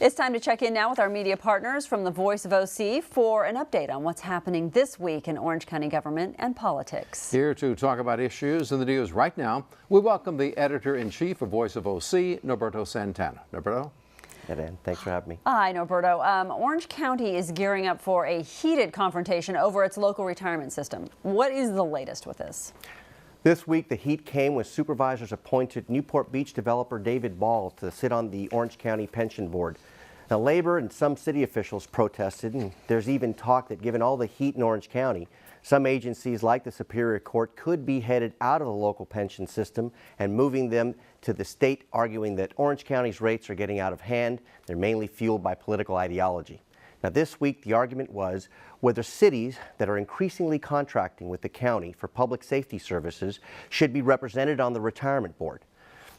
It's time to check in now with our media partners from the Voice of OC for an update on what's happening this week in Orange County government and politics. Here to talk about issues in the news right now, we welcome the editor-in-chief of Voice of OC, Norberto Santana. Norberto? Hey, Dan. Thanks for having me. Hi, Norberto. Orange County is gearing up for a heated confrontation over its local retirement system. What is the latest with this? This week, the heat came when supervisors appointed Newport Beach developer David Ball to sit on the Orange County Pension Board. Now, labor and some city officials protested, and there's even talk that given all the heat in Orange County, some agencies like the Superior Court could be headed out of the local pension system and moving them to the state, arguing that Orange County's rates are getting out of hand. They're mainly fueled by political ideology. Now, this week, the argument was whether cities that are increasingly contracting with the county for public safety services should be represented on the retirement board.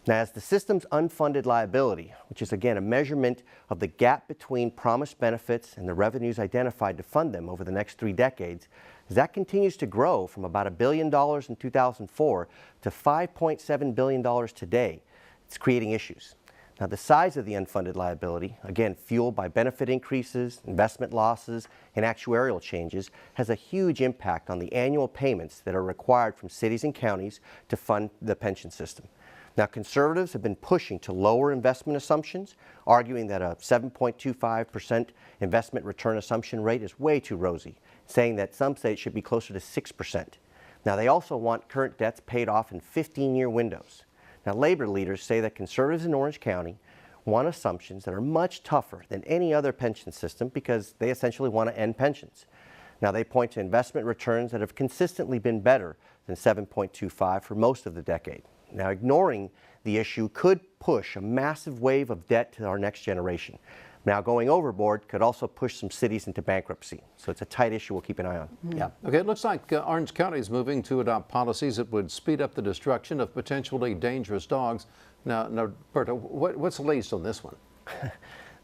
Now, as the system's unfunded liability, which is again a measurement of the gap between promised benefits and the revenues identified to fund them over the next 3 decades, as that continues to grow from about $1 billion in 2004 to $5.7 billion today, it's creating issues. Now, the size of the unfunded liability, again fueled by benefit increases, investment losses, and actuarial changes, has a huge impact on the annual payments that are required from cities and counties to fund the pension system. Now, conservatives have been pushing to lower investment assumptions, arguing that a 7.25% investment return assumption rate is way too rosy, saying that some say it should be closer to 6%. Now, they also want current debts paid off in 15-year windows. Now, labor leaders say that conservatives in Orange County want assumptions that are much tougher than any other pension system because they essentially want to end pensions. Now, they point to investment returns that have consistently been better than 7.25 for most of the decade. Now, ignoring the issue could push a massive wave of debt to our next generation. Now, going overboard could also push some cities into bankruptcy. So it's a tight issue we'll keep an eye on. Yeah. Okay, it looks like Orange County is moving to adopt policies that would speed up the destruction of potentially dangerous dogs. Now, Berta, what's the latest on this one?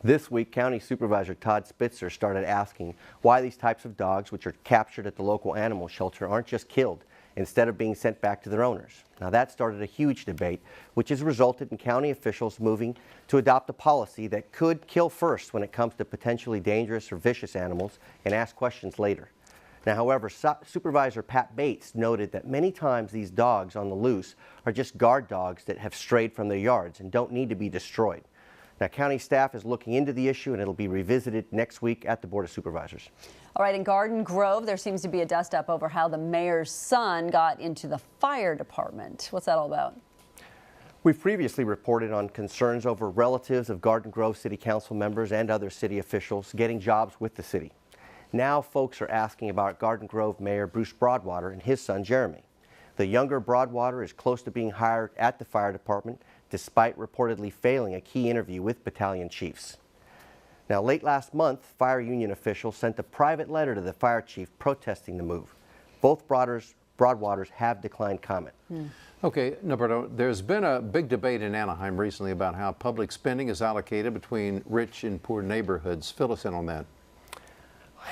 This week, County Supervisor Todd Spitzer started asking why these types of dogs, which are captured at the local animal shelter, aren't just killed instead of being sent back to their owners. Now, that started a huge debate, which has resulted in county officials moving to adopt a policy that could kill first when it comes to potentially dangerous or vicious animals and ask questions later. Now, however, Supervisor Pat Bates noted that many times these dogs on the loose are just guard dogs that have strayed from their yards and don't need to be destroyed. Now, county staff is looking into the issue, and it'll be revisited next week at the Board of Supervisors. All right, in Garden Grove, there seems to be a dust-up over how the mayor's son got into the fire department. What's that all about? We've previously reported on concerns over relatives of Garden Grove City Council members and other city officials getting jobs with the city. Now, folks are asking about Garden Grove Mayor Bruce Broadwater and his son, Jeremy. The younger Broadwater is close to being hired at the fire department, despite reportedly failing a key interview with battalion chiefs. Now, late last month, fire union officials sent a private letter to the fire chief protesting the move. Both Broadwaters have declined comment. Okay, Norberto, there's been a big debate in Anaheim recently about how public spending is allocated between rich and poor neighborhoods. Fill us in on that.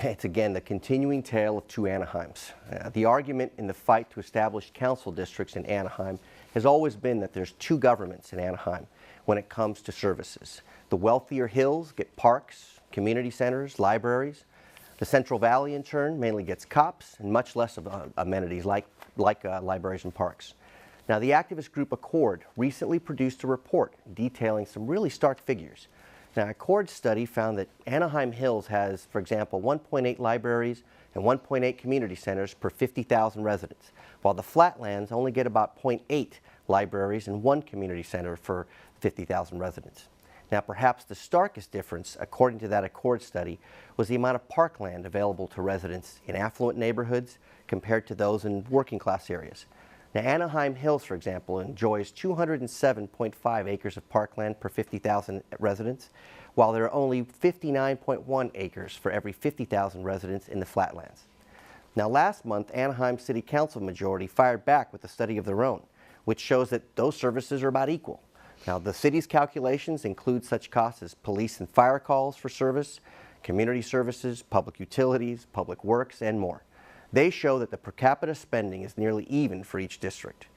It's again the continuing tale of two Anaheims. The argument in the fight to establish council districts in Anaheim has always been that there's two governments in Anaheim when it comes to services. The wealthier hills get parks, community centers, libraries. The Central Valley, in turn, mainly gets cops and much less of amenities like libraries and parks. Now, the activist group Accord recently produced a report detailing some really stark figures. Now, Accord's study found that Anaheim Hills has, for example, 1.8 libraries and 1.8 community centers per 50,000 residents, while the Flatlands only get about 0.8 libraries and 1 community center for 50,000 residents. Now, perhaps the starkest difference, according to that Accord study, was the amount of parkland available to residents in affluent neighborhoods compared to those in working class areas. Now, Anaheim Hills, for example, enjoys 207.5 acres of parkland per 50,000 residents, while there are only 59.1 acres for every 50,000 residents in the Flatlands. Now, last month, Anaheim City Council majority fired back with a study of their own, which shows that those services are about equal. Now, the city's calculations include such costs as police and fire calls for service, community services, public utilities, public works, and more. They show that the per capita spending is nearly even for each district.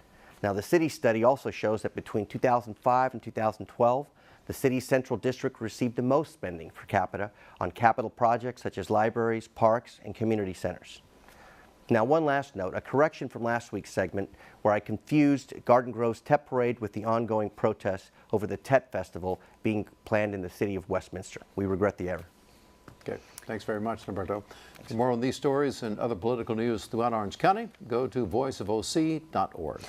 Now, the city study also shows that between 2005 and 2012, The city's central district received the most spending per capita on capital projects such as libraries, parks, and community centers. Now, one last note, a correction from last week's segment where I confused Garden Grove's Tet Parade with the ongoing protests over the Tet Festival being planned in the city of Westminster. We regret the error. Okay, thanks very much, Norberto. For more on these stories and other political news throughout Orange County, go to voiceofoc.org.